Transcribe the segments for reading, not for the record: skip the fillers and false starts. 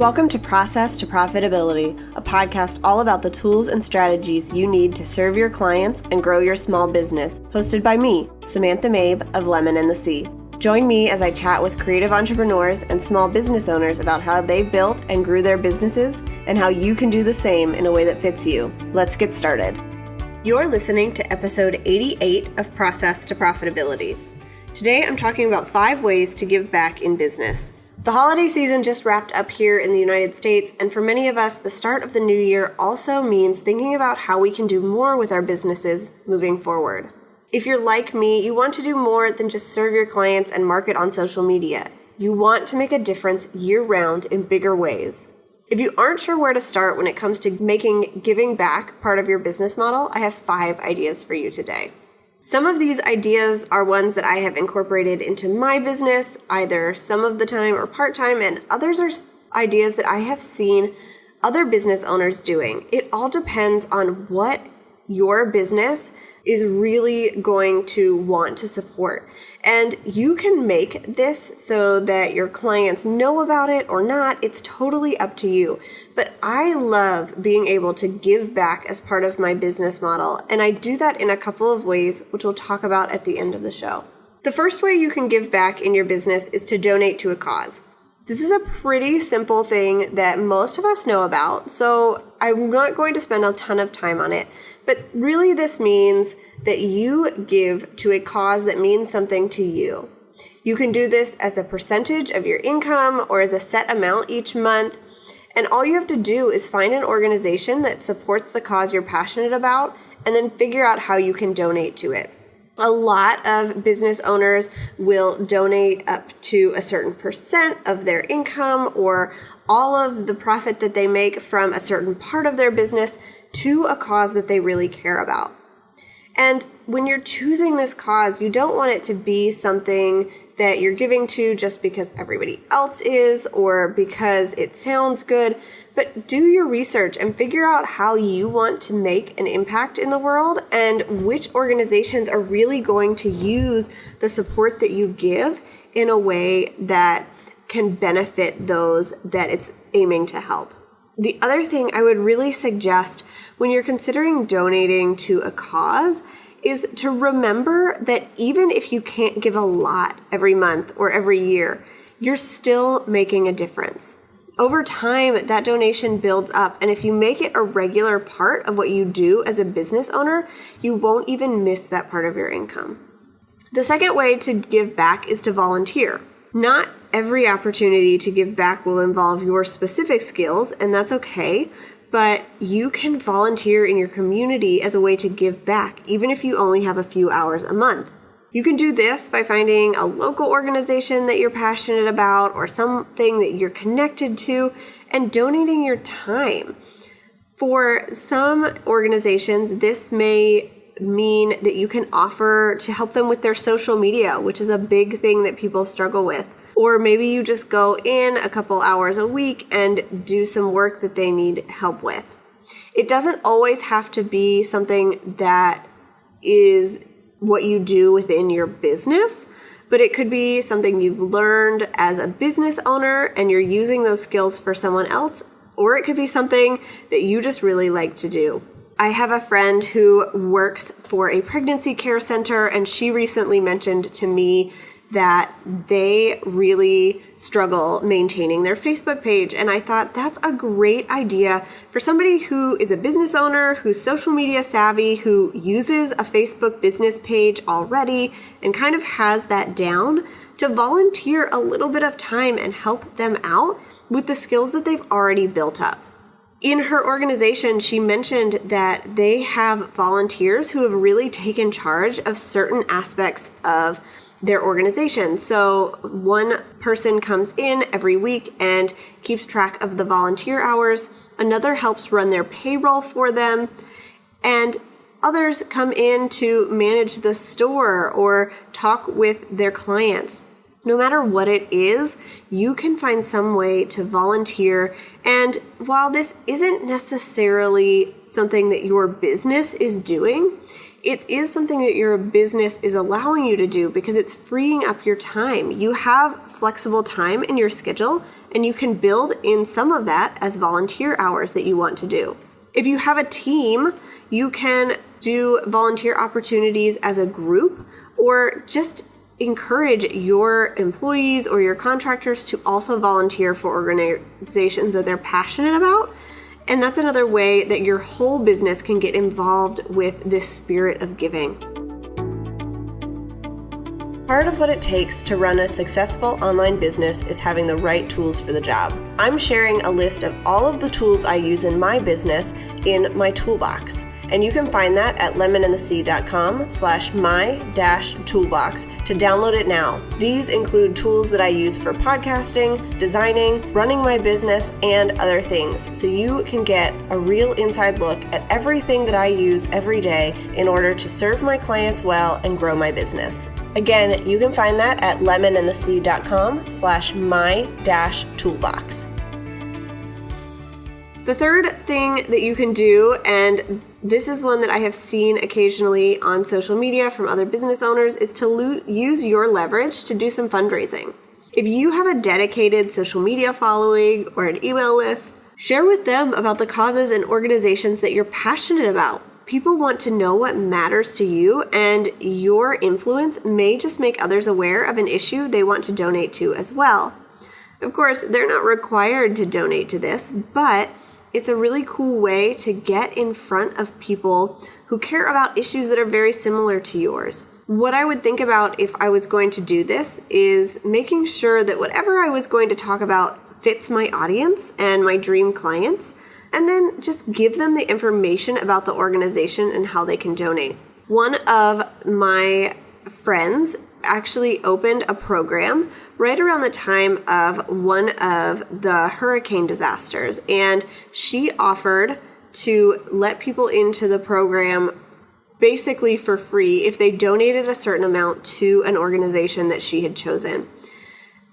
Welcome to Process to Profitability, a podcast all about the tools and strategies you need to serve your clients and grow your small business, hosted by me, Samantha Mabe of Lemon and the Sea. Join me as I chat with creative entrepreneurs and small business owners about how they built and grew their businesses and how you can do the same in a way that fits you. Let's get started. You're listening to episode 88 of Process to Profitability. Today I'm talking about 5 ways to give back in business. The holiday season just wrapped up here in the United States, and for many of us, the start of the new year also means thinking about how we can do more with our businesses moving forward. If you're like me, you want to do more than just serve your clients and market on social media. You want to make a difference year-round in bigger ways. If you aren't sure where to start when it comes to making giving back part of your business model, I have 5 ideas for you today. Some of these ideas are ones that I have incorporated into my business, either some of the time or part-time, and others are ideas that I have seen other business owners doing. It all depends on what your business is really going to want to support. And you can make this so that your clients know about it or not. It's totally up to you. But I love being able to give back as part of my business model. And I do that in a couple of ways, which we'll talk about at the end of the show. The first way you can give back in your business is to donate to a cause. This is a pretty simple thing that most of us know about, so I'm not going to spend a ton of time on it. But really this means that you give to a cause that means something to you. You can do this as a percentage of your income or as a set amount each month. And all you have to do is find an organization that supports the cause you're passionate about and then figure out how you can donate to it. A lot of business owners will donate up to a certain percent of their income or all of the profit that they make from a certain part of their business to a cause that they really care about. And when you're choosing this cause, you don't want it to be something that you're giving to just because everybody else is or because it sounds good, but do your research and figure out how you want to make an impact in the world and which organizations are really going to use the support that you give in a way that can benefit those that it's aiming to help. The other thing I would really suggest when you're considering donating to a cause is to remember that even if you can't give a lot every month or every year, you're still making a difference. Over time, that donation builds up, and if you make it a regular part of what you do as a business owner, you won't even miss that part of your income. The second way to give back is to volunteer. Not every opportunity to give back will involve your specific skills, and that's okay, but you can volunteer in your community as a way to give back, even if you only have a few hours a month. You can do this by finding a local organization that you're passionate about or something that you're connected to and donating your time. For some organizations, this may mean that you can offer to help them with their social media, which is a big thing that people struggle with. Or maybe you just go in a couple hours a week and do some work that they need help with. It doesn't always have to be something that is what you do within your business, but it could be something you've learned as a business owner and you're using those skills for someone else, or it could be something that you just really like to do. I have a friend who works for a pregnancy care center, and she recently mentioned to me that they really struggle maintaining their Facebook page. And I thought that's a great idea for somebody who is a business owner, who's social media savvy, who uses a Facebook business page already and kind of has that down, to volunteer a little bit of time and help them out with the skills that they've already built up. In her organization, she mentioned that they have volunteers who have really taken charge of certain aspects of their organization. So one person comes in every week and keeps track of the volunteer hours. Another helps run their payroll for them. And others come in to manage the store or talk with their clients. No matter what it is, you can find some way to volunteer. And while this isn't necessarily something that your business is doing, it is something that your business is allowing you to do because it's freeing up your time. You have flexible time in your schedule, and you can build in some of that as volunteer hours that you want to do. If you have a team, you can do volunteer opportunities as a group, or just encourage your employees or your contractors to also volunteer for organizations that they're passionate about. And that's another way that your whole business can get involved with this spirit of giving. Part of what it takes to run a successful online business is having the right tools for the job. I'm sharing a list of all of the tools I use in my business in my toolbox. And you can find that at lemonandthesea.com/my-toolbox to download it now. These include tools that I use for podcasting, designing, running my business, and other things. So you can get a real inside look at everything that I use every day in order to serve my clients well and grow my business. Again, you can find that at lemonandthesea.com/my-toolbox. The third thing that you can do, and this is one that I have seen occasionally on social media from other business owners, is to use your leverage to do some fundraising. If you have a dedicated social media following or an email list, share with them about the causes and organizations that you're passionate about. People want to know what matters to you, and your influence may just make others aware of an issue they want to donate to as well. Of course, they're not required to donate to this, but it's a really cool way to get in front of people who care about issues that are very similar to yours. What I would think about if I was going to do this is making sure that whatever I was going to talk about fits my audience and my dream clients, and then just give them the information about the organization and how they can donate. One of my friends actually opened a program right around the time of one of the hurricane disasters, and she offered to let people into the program basically for free if they donated a certain amount to an organization that she had chosen.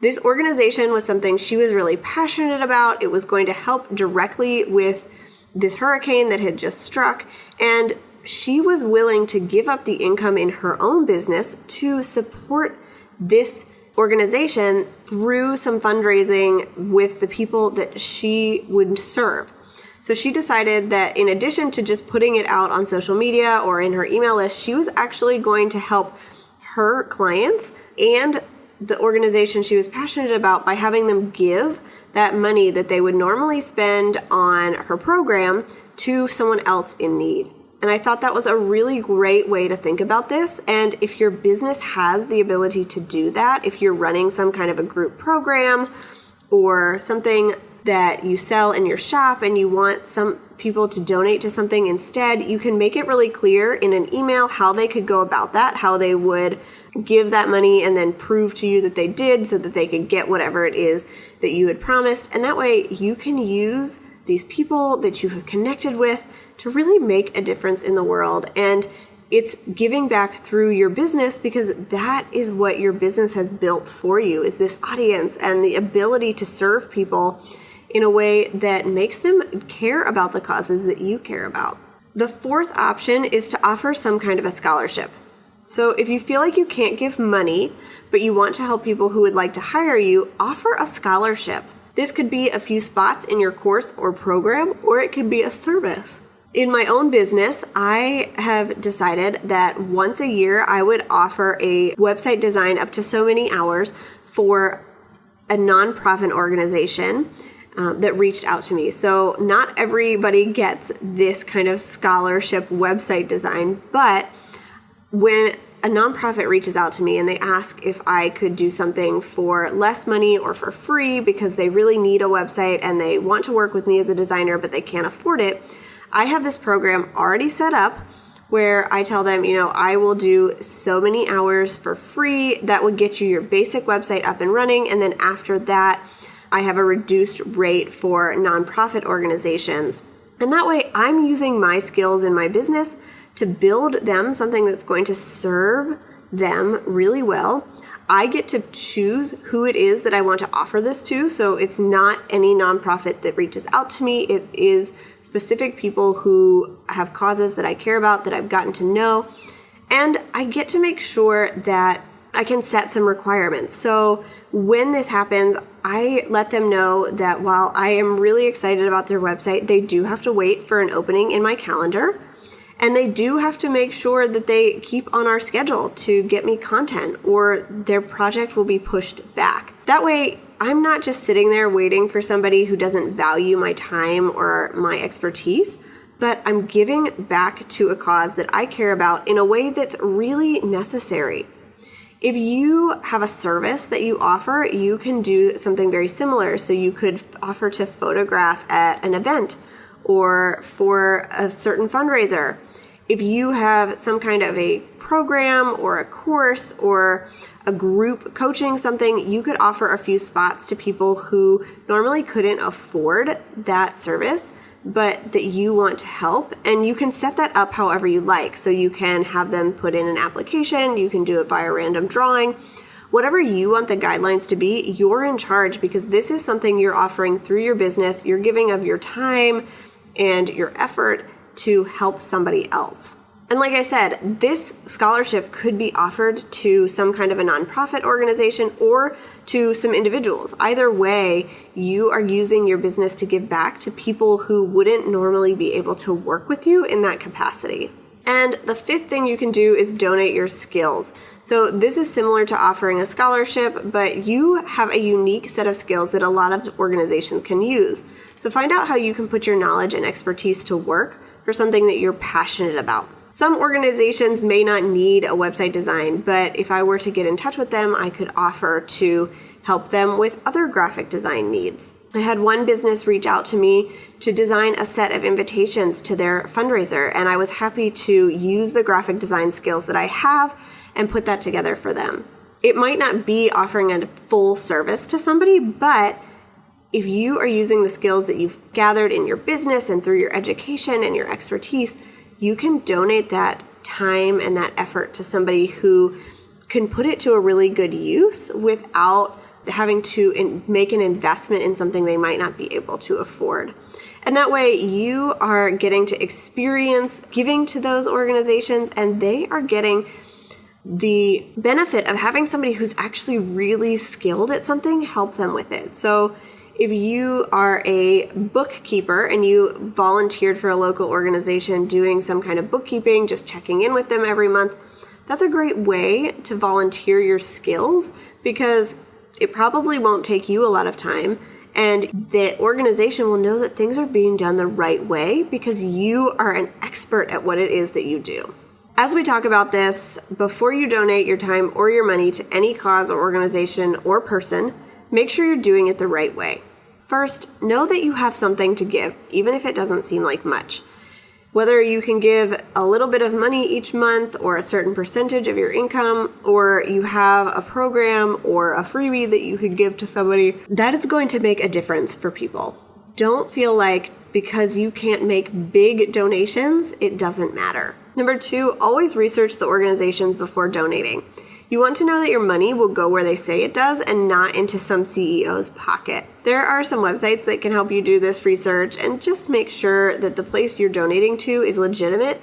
This organization was something she was really passionate about. It was going to help directly with this hurricane that had just struck, and she was willing to give up the income in her own business to support this organization through some fundraising with the people that she would serve. So she decided that in addition to just putting it out on social media or in her email list, she was actually going to help her clients and the organization she was passionate about by having them give that money that they would normally spend on her program to someone else in need. And I thought that was a really great way to think about this. And if your business has the ability to do that, if you're running some kind of a group program or something that you sell in your shop and you want some people to donate to something instead, you can make it really clear in an email how they could go about that, how they would give that money and then prove to you that they did so that they could get whatever it is that you had promised. And that way you can use these people that you have connected with to really make a difference in the world. And it's giving back through your business, because that is what your business has built for you, is this audience and the ability to serve people in a way that makes them care about the causes that you care about. The fourth option is to offer some kind of a scholarship. So if you feel like you can't give money, but you want to help people who would like to hire you, offer a scholarship. This could be a few spots in your course or program, or it could be a service. In my own business, I have decided that once a year I would offer a website design up to so many hours for a nonprofit organization that reached out to me. So not everybody gets this kind of scholarship website design, but when a nonprofit reaches out to me and they ask if I could do something for less money or for free because they really need a website and they want to work with me as a designer, but they can't afford it, I have this program already set up where I tell them, I will do so many hours for free. That would get you your basic website up and running. And then after that, I have a reduced rate for nonprofit organizations. And that way I'm using my skills in my business to build them something that's going to serve them really well. I get to choose who it is that I want to offer this to. So it's not any nonprofit that reaches out to me. It is specific people who have causes that I care about, that I've gotten to know. And I get to make sure that I can set some requirements. So when this happens, I let them know that while I am really excited about their website, they do have to wait for an opening in my calendar. And they do have to make sure that they keep on our schedule to get me content, or their project will be pushed back. That way, I'm not just sitting there waiting for somebody who doesn't value my time or my expertise, but I'm giving back to a cause that I care about in a way that's really necessary. If you have a service that you offer, you can do something very similar. So you could offer to photograph at an event or for a certain fundraiser. If you have some kind of a program or a course or a group coaching something, you could offer a few spots to people who normally couldn't afford that service, but that you want to help. And you can set that up however you like. So you can have them put in an application, you can do it by a random drawing. Whatever you want the guidelines to be, you're in charge, because this is something you're offering through your business. You're giving of your time and your effort to help somebody else. And like I said, this scholarship could be offered to some kind of a nonprofit organization or to some individuals. Either way, you are using your business to give back to people who wouldn't normally be able to work with you in that capacity. And the fifth thing you can do is donate your skills. So this is similar to offering a scholarship, but you have a unique set of skills that a lot of organizations can use. So find out how you can put your knowledge and expertise to work for something that you're passionate about. Some organizations may not need a website design, but if I were to get in touch with them, I could offer to help them with other graphic design needs. I had one business reach out to me to design a set of invitations to their fundraiser, and I was happy to use the graphic design skills that I have and put that together for them. It might not be offering a full service to somebody, but if you are using the skills that you've gathered in your business and through your education and your expertise, you can donate that time and that effort to somebody who can put it to a really good use without having to make an investment in something they might not be able to afford. And that way you are getting to experience giving to those organizations, and they are getting the benefit of having somebody who's actually really skilled at something help them with it. So if you are a bookkeeper and you volunteered for a local organization doing some kind of bookkeeping, just checking in with them every month, that's a great way to volunteer your skills, because it probably won't take you a lot of time, and the organization will know that things are being done the right way because you are an expert at what it is that you do. As we talk about this, before you donate your time or your money to any cause or organization or person, make sure you're doing it the right way. First, know that you have something to give, even if it doesn't seem like much. Whether you can give a little bit of money each month or a certain percentage of your income, or you have a program or a freebie that you could give to somebody, that is going to make a difference for people. Don't feel like because you can't make big donations, it doesn't matter. Number 2, always research the organizations before donating. You want to know that your money will go where they say it does and not into some CEO's pocket. There are some websites that can help you do this research, and just make sure that the place you're donating to is legitimate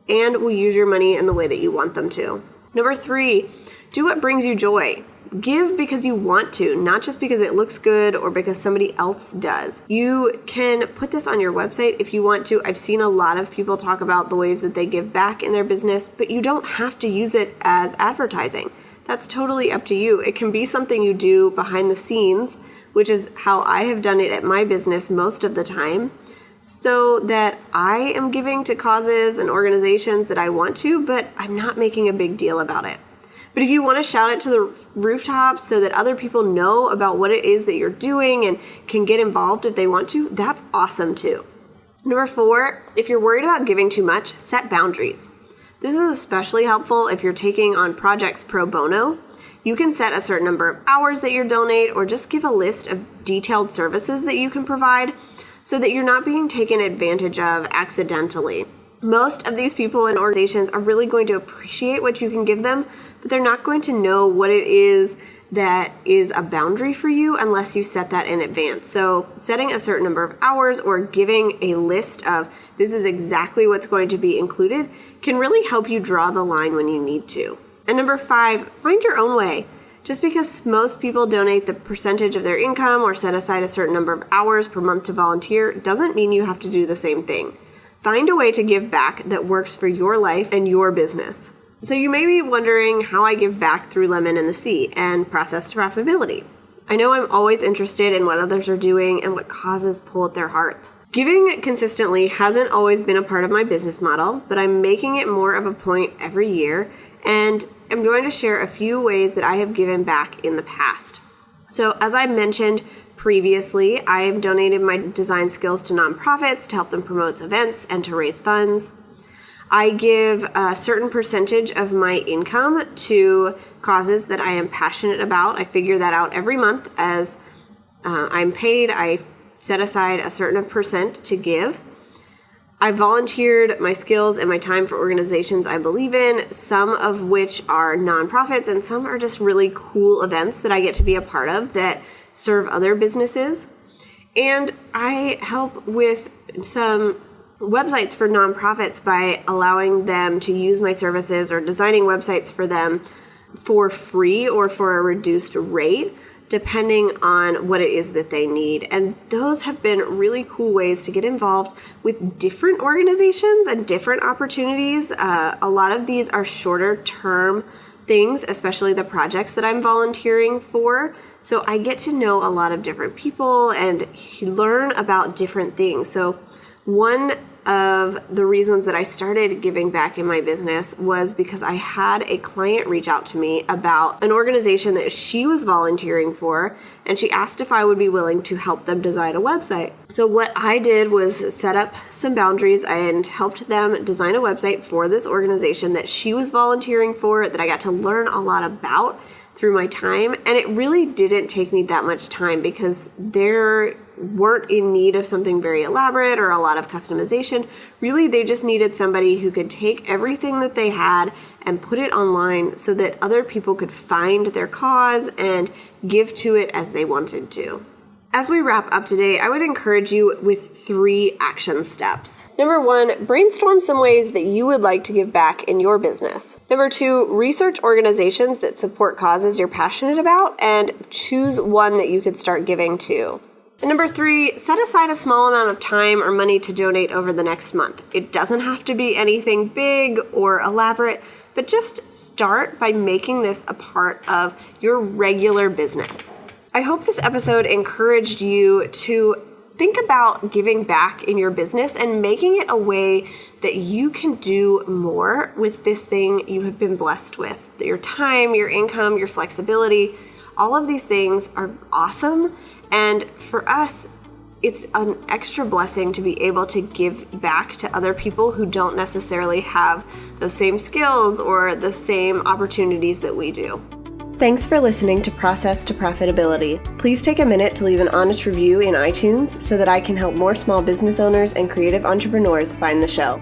and will use your money in the way that you want them to. Number 3, do what brings you joy. Give because you want to, not just because it looks good or because somebody else does. You can put this on your website if you want to. I've seen a lot of people talk about the ways that they give back in their business, but you don't have to use it as advertising. That's totally up to you. It can be something you do behind the scenes, which is how I have done it at my business most of the time, so that I am giving to causes and organizations that I want to, but I'm not making a big deal about it. But if you want to shout it to the rooftops so that other people know about what it is that you're doing and can get involved if they want to, that's awesome too. Number 4, if you're worried about giving too much, set boundaries. This is especially helpful if you're taking on projects pro bono. You can set a certain number of hours that you donate, or just give a list of detailed services that you can provide so that you're not being taken advantage of accidentally. Most of these people and organizations are really going to appreciate what you can give them, but they're not going to know what it is that is a boundary for you unless you set that in advance. So setting a certain number of hours or giving a list of this is exactly what's going to be included can really help you draw the line when you need to. And number 5, find your own way. Just because most people donate the percentage of their income or set aside a certain number of hours per month to volunteer doesn't mean you have to do the same thing. Find a way to give back that works for your life and your business. So you may be wondering how I give back through Lemon in the Sea and Process to Profitability. I know I'm always interested in what others are doing and what causes pull at their hearts. Giving consistently hasn't always been a part of my business model, but I'm making it more of a point every year, and I'm going to share a few ways that I have given back in the past. So as I mentioned previously, I have donated my design skills to nonprofits to help them promote events and to raise funds. I give a certain percentage of my income to causes that I am passionate about. I figure that out every month as I'm paid. I set aside a certain percent to give. I volunteered my skills and my time for organizations I believe in, some of which are nonprofits and some are just really cool events that I get to be a part of that serve other businesses. And I help with some websites for nonprofits by allowing them to use my services or designing websites for them for free or for a reduced rate, depending on what it is that they need. And those have been really cool ways to get involved with different organizations and different opportunities. A lot of these are shorter term things, especially the projects that I'm volunteering for. So I get to know a lot of different people and learn about different things. So one of the reasons that I started giving back in my business was because I had a client reach out to me about an organization that she was volunteering for, and she asked if I would be willing to help them design a website. So what I did was set up some boundaries and helped them design a website for this organization that she was volunteering for, that I got to learn a lot about through my time. And it really didn't take me that much time because they weren't in need of something very elaborate or a lot of customization. Really, they just needed somebody who could take everything that they had and put it online so that other people could find their cause and give to it as they wanted to. As we wrap up today, I would encourage you with 3 action steps. Number 1, brainstorm some ways that you would like to give back in your business. Number 2, research organizations that support causes you're passionate about and choose one that you could start giving to. And number 3, set aside a small amount of time or money to donate over the next month. It doesn't have to be anything big or elaborate, but just start by making this a part of your regular business. I hope this episode encouraged you to think about giving back in your business and making it a way that you can do more with this thing you have been blessed with. Your time, your income, your flexibility, all of these things are awesome. And for us, it's an extra blessing to be able to give back to other people who don't necessarily have those same skills or the same opportunities that we do. Thanks for listening to Process to Profitability. Please take a minute to leave an honest review in iTunes so that I can help more small business owners and creative entrepreneurs find the show.